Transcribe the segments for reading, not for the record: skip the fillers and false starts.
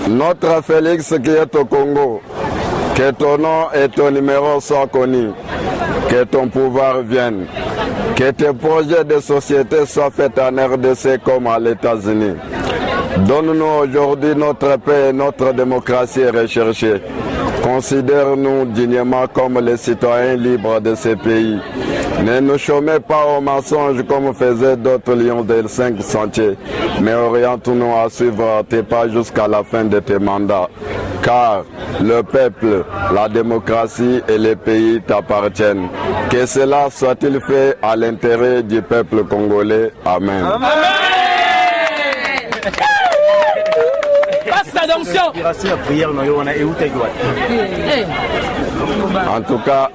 notre Félix qui est au Congo, que ton nom et ton numéro soient connus, que ton pouvoir vienne, que tes projets de société soient faits en RDC comme à l'États-Unis. Donne-nous aujourd'hui notre paix et notre démocratie recherchée. Considère-nous dignement comme les citoyens libres de ces pays. Ne nous chômez pas au mensonge comme faisaient d'autres lions des 5 sentiers, mais oriente-nous à suivre tes pas jusqu'à la fin de tes mandats. Car le peuple, la démocratie et les pays t'appartiennent. Que cela soit-il fait à l'intérêt du peuple congolais. Amen. Amen. En tout cas,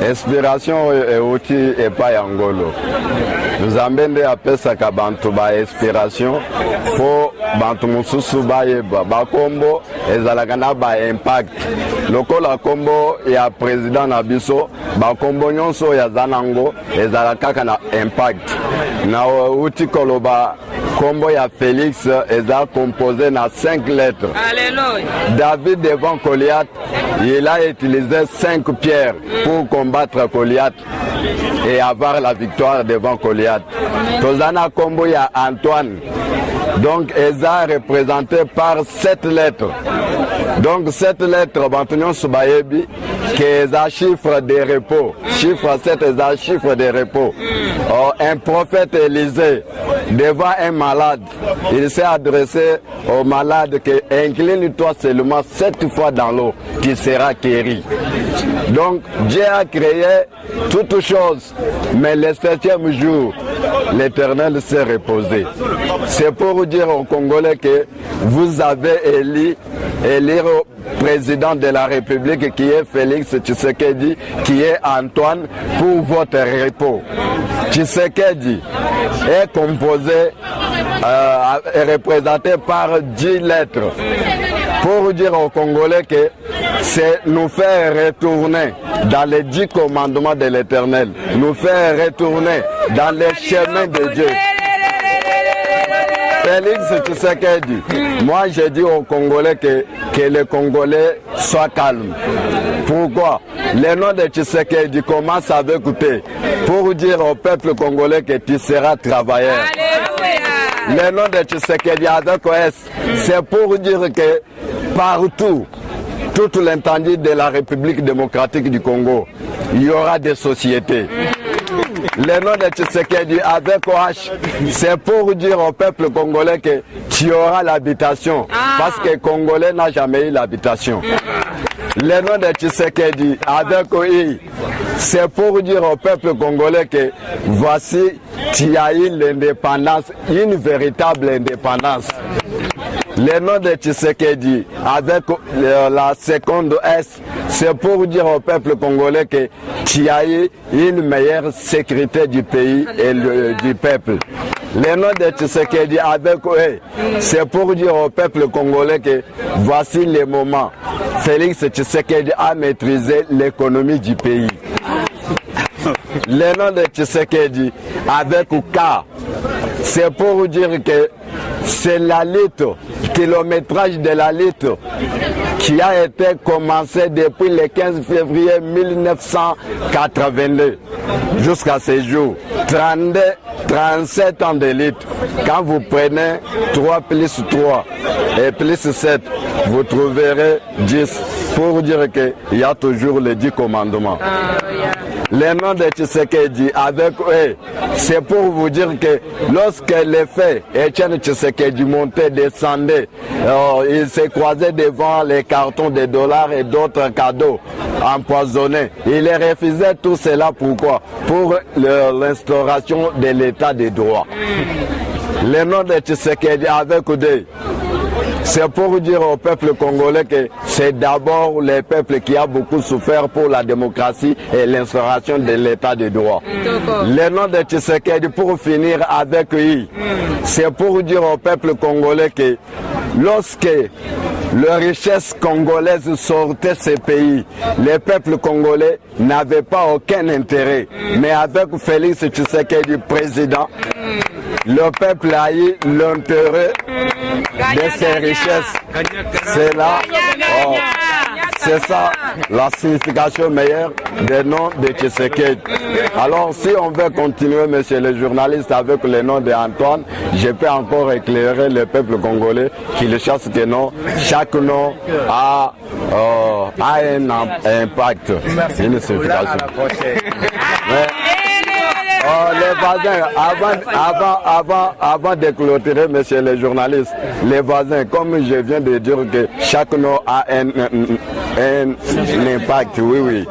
inspiration et outil et pas yangolo. Nous amène à pesaka bantu ba inspiration pour bantu mususu ba yeba ba kombo ezalakana ba impact. Lokola kombo ya président na biso ba kombo nyonso ya zanango ezalaka na impact. Na outil koloba kombo ya Félix est composé na 5 lettres. Alléluia. David devant Goliath, il a utilisé 5 pierres pour combattre Goliath et avoir la victoire devant Goliath. Tozana kombo ya Antoine. Donc Eza représenté par 7 lettres. Donc 7 lettres, Bantunyon Subayebi, qui est un chiffre de repos. Chiffre 7 est un chiffre de repos. Un prophète Élisée, devant un malade, il s'est adressé au malade que incline-toi seulement 7 fois dans l'eau, tu seras guéri. Donc Dieu a créé toutes choses, mais le 7e jour, l'Éternel s'est reposé. C'est pour dire aux Congolais que vous avez élire président de la République qui est Félix Tshisekedi, qui est Antoine, pour votre repos. Tshisekedi est composé et représenté par 10 lettres. Pour dire aux Congolais que c'est nous faire retourner dans les 10 commandements de l'Éternel, nous faire retourner dans les chemins de Dieu. Félix Tshisekedi, moi j'ai dit aux Congolais que les Congolais soient calmes. Pourquoi? Le nom de Tshisekedi commence à écouter pour dire au peuple congolais que tu seras travailleur. Le nom de Tshisekedi avec OS, c'est pour dire que partout, toute l'étendue de la République démocratique du Congo, il y aura des sociétés. Le nom de Tshisekedi avec OH, c'est pour dire au peuple congolais que tu auras l'habitation. Parce que le Congolais n'a jamais eu l'habitation. Le nom de Tshisekedi avec OI, c'est pour dire au peuple congolais que voici, tu as eu l'indépendance, une véritable indépendance. Le nom de Tshisekedi avec la seconde S, c'est pour dire au peuple congolais que tu as eu une meilleure sécurité du pays et du peuple. Le nom de Tshisekedi avec eux, c'est pour dire au peuple congolais que voici le moment. Félix Tshisekedi a maîtrisé l'économie du pays. Le nom de Tshisekedi avec K, c'est pour dire que c'est la litre, kilométrage de la litre qui a été commencé depuis le 15 février 1982 jusqu'à ce jour. 37 ans de litre. Quand vous prenez 3 plus 3 et plus 7, vous trouverez 10 pour dire qu'il y a toujours les 10 commandements. Le nom de Tshisekedi avec eux, c'est pour vous dire que lorsque les faits, Etienne Tshisekedi montait, descendait, il s'est croisé devant les cartons de dollars et d'autres cadeaux empoisonnés. Il refusait tout cela, pourquoi? Pour l'instauration de l'état de droit. Le nom de Tshisekedi avec eux, c'est pour dire au peuple congolais que c'est d'abord le peuple qui a beaucoup souffert pour la démocratie et l'instauration de l'état de droit. Le nom de Tshisekedi, pour finir avec lui, c'est pour dire au peuple congolais que lorsque les richesses congolaises sortaient de ces pays, les peuples congolais n'avaient pas aucun intérêt. Mais avec Félix Tshisekedi, président, le peuple a eu l'intérêt de ses richesses. C'est là, c'est ça la signification meilleure des noms de Tshisekedi. Alors si on veut continuer, monsieur le journaliste, avec le nom d'Antoine, je peux encore éclairer le peuple congolais qu'il cherche que non, chaque nom a un impact, une signification. Les voisins, avant de clôturer, monsieur les journalistes, les voisins, comme je viens de dire que chaque nom a un impact, oui.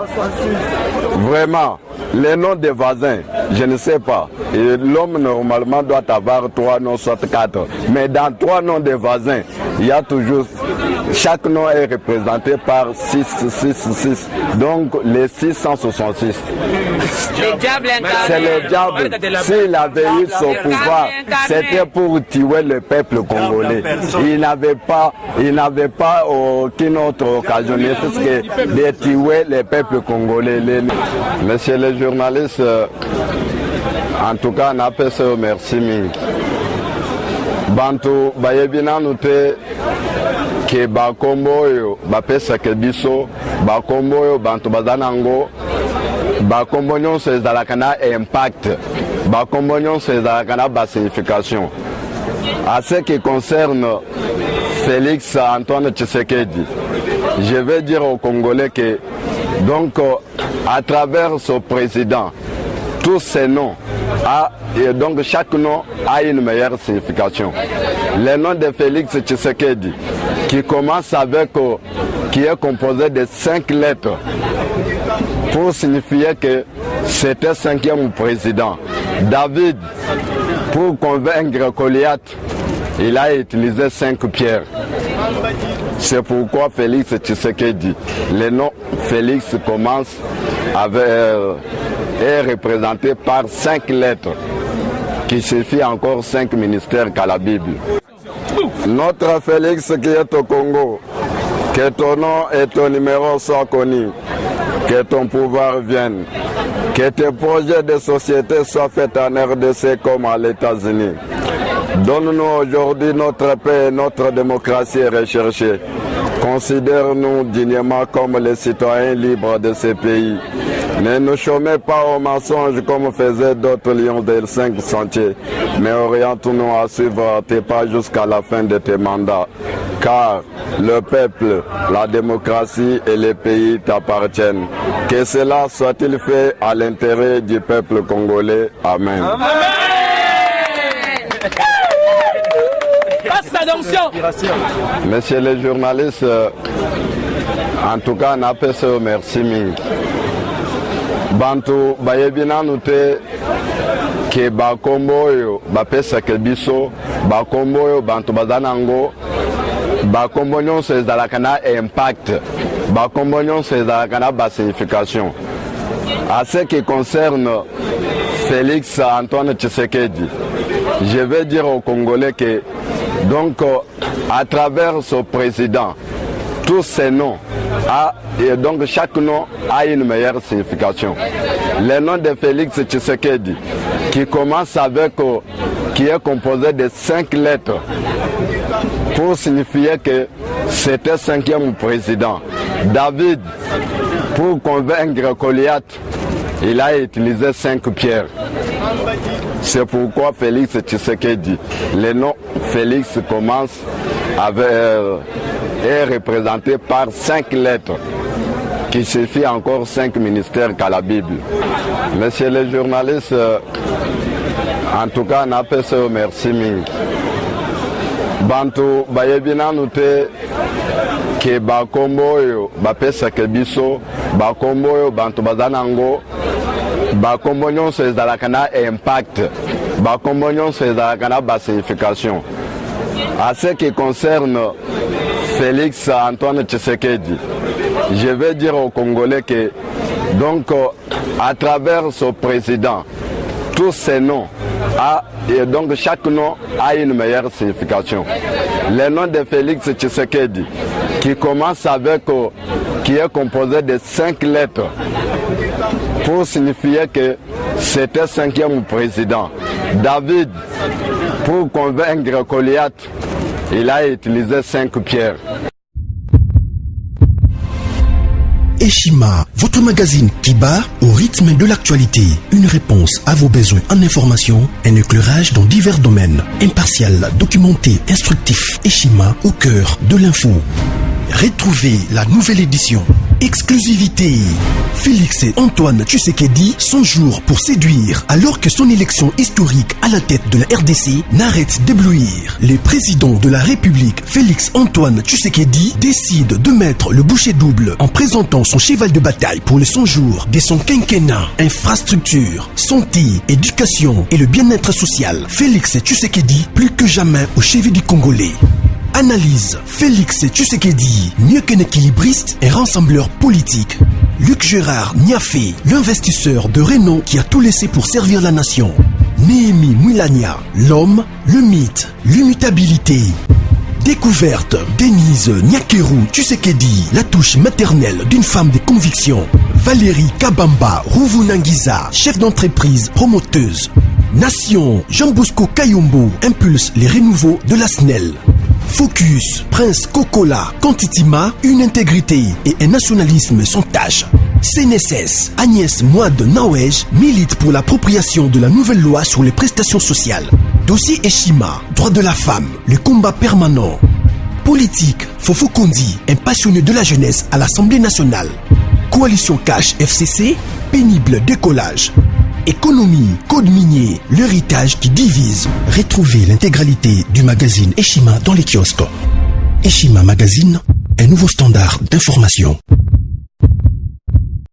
Vraiment, les noms des voisins, je ne sais pas. L'homme normalement doit avoir 3 noms, soit 4. Mais dans 3 noms des voisins, il y a toujours, chaque nom est représenté par 6. Donc les 666. C'est le diable. S'il avait eu son pouvoir, c'était pour tuer le peuple congolais. Il n'avait pas aucune autre occasion que de tuer le peuple congolais. Monsieur les journalistes, en tout cas, on appelle ça merci mingi. Bantu bayebina nute ke bakombo yo bapesa ke biso bakombo yo bantu bazanango bakombo nyonso ezalaka na impact bakombo nyonso ezalaka na basignification. À ce qui concerne Félix Antoine Tshisekedi, je vais dire aux Congolais que donc à travers ce président, tous ces noms et donc chaque nom a une meilleure signification. Le nom de Félix Tshisekedi, qui commence avec, qui est composé de 5 lettres, pour signifier que c'était 5e président. David, pour convaincre Goliath, il a utilisé 5 pierres. C'est pourquoi Félix Tshisekedi, le nom Félix commence avec, est représenté par 5 lettres, qui suffit encore 5 ministères qu'à la Bible. Notre Félix qui est au Congo, que ton nom et ton numéro soient connus, que ton pouvoir vienne, que tes projets de société soient faits en RDC comme à l'États-Unis. Donne-nous aujourd'hui notre paix et notre démocratie recherchée. Considère-nous dignement comme les citoyens libres de ces pays. Ne nous chômez pas au mensonge comme faisaient d'autres lions des 5 sentiers, mais oriente-nous à suivre tes pas jusqu'à la fin de tes mandats. Car le peuple, la démocratie et les pays t'appartiennent. Que cela soit-il fait à l'intérêt du peuple congolais. Amen. Amen. Messieurs les journalistes, en tout cas, on appelle ça merci mingi. Bantu bayebina nute ke bakombo yo bapesa ke biso bakombo yo bantu bazanango bakombo nyonso ezalaka na impact bakombo nyonso ezalaka na basignification. À ce qui concerne Félix Antoine Tshisekedi, je vais dire aux Congolais que donc à travers ce président, tous ces noms et donc chaque nom a une meilleure signification. Le nom de Félix Tshisekedi, qui commence avec, qui est composé de 5 lettres, pour signifier que c'était 5e président. David, pour convaincre Goliath, il a utilisé 5 pierres. C'est pourquoi Félix Tshisekedi, le nom Félix commence avec, est représenté par 5 lettres, qui suffit encore 5 ministères qu'à la Bible. Messieurs les journalistes, en tout cas, on appelle ça merci mingi. Bantu bayebina nute ke bakombo yo bapesa ke biso bakombo yo bantu bazanango bakombo nyonso ezalaka na impact bakombo nyonso ezalaka na basignification. À ce qui concerne Félix Antoine Tshisekedi, je vais dire aux Congolais que donc à travers ce président, tous ces noms et donc chaque nom a une meilleure signification. Le nom de Félix Tshisekedi, qui commence avec, qui est composé de 5 lettres, pour signifier que c'était 5e président. David, pour convaincre Goliath, il a utilisé 5 pierres. Eshima, votre magazine qui bat au rythme de l'actualité. Une réponse à vos besoins en information, un éclairage dans divers domaines. Impartial, documenté, instructif. Eshima au cœur de l'info. Retrouvez la nouvelle édition. Exclusivité. Félix Antoine Tshisekedi, 100 jours pour séduire, alors que son élection historique à la tête de la RDC n'arrête d'éblouir. Le président de la République, Félix Antoine Tshisekedi, décide de mettre le bouchée double en présentant son cheval de bataille pour les 100 jours de son quinquennat. Infrastructure, santé, éducation et le bien-être social. Félix Tshisekedi, plus que jamais au chevet du Congolais. Analyse. Félix Tshisekedi, mieux qu'un équilibriste, un rassembleur politique. Luc Gérard Niafé, l'investisseur de renom qui a tout laissé pour servir la nation. Néhémie Moulania, l'homme, le mythe, l'immutabilité. Découverte. Denise Nyakeru Tshisekedi, la touche maternelle d'une femme de conviction. Valérie Kabamba Ruvunangiza, chef d'entreprise promoteuse. Nation. Jean Bosco Kayombo impulse les renouveaux de la SNEL. Focus, Prince Kokola, Kantitima, une intégrité et un nationalisme sans tâche. CNSS, Agnès Mouad Nawej milite pour l'appropriation de la nouvelle loi sur les prestations sociales. Dossier Eshima, droit de la femme, le combat permanent. Politique, Fofo Kondi, un passionné de la jeunesse à l'Assemblée nationale. Coalition Cash FCC, pénible décollage. Économie, code minier, l'héritage qui divise. Retrouvez l'intégralité du magazine Eshima dans les kiosques. Eshima Magazine, un nouveau standard d'information.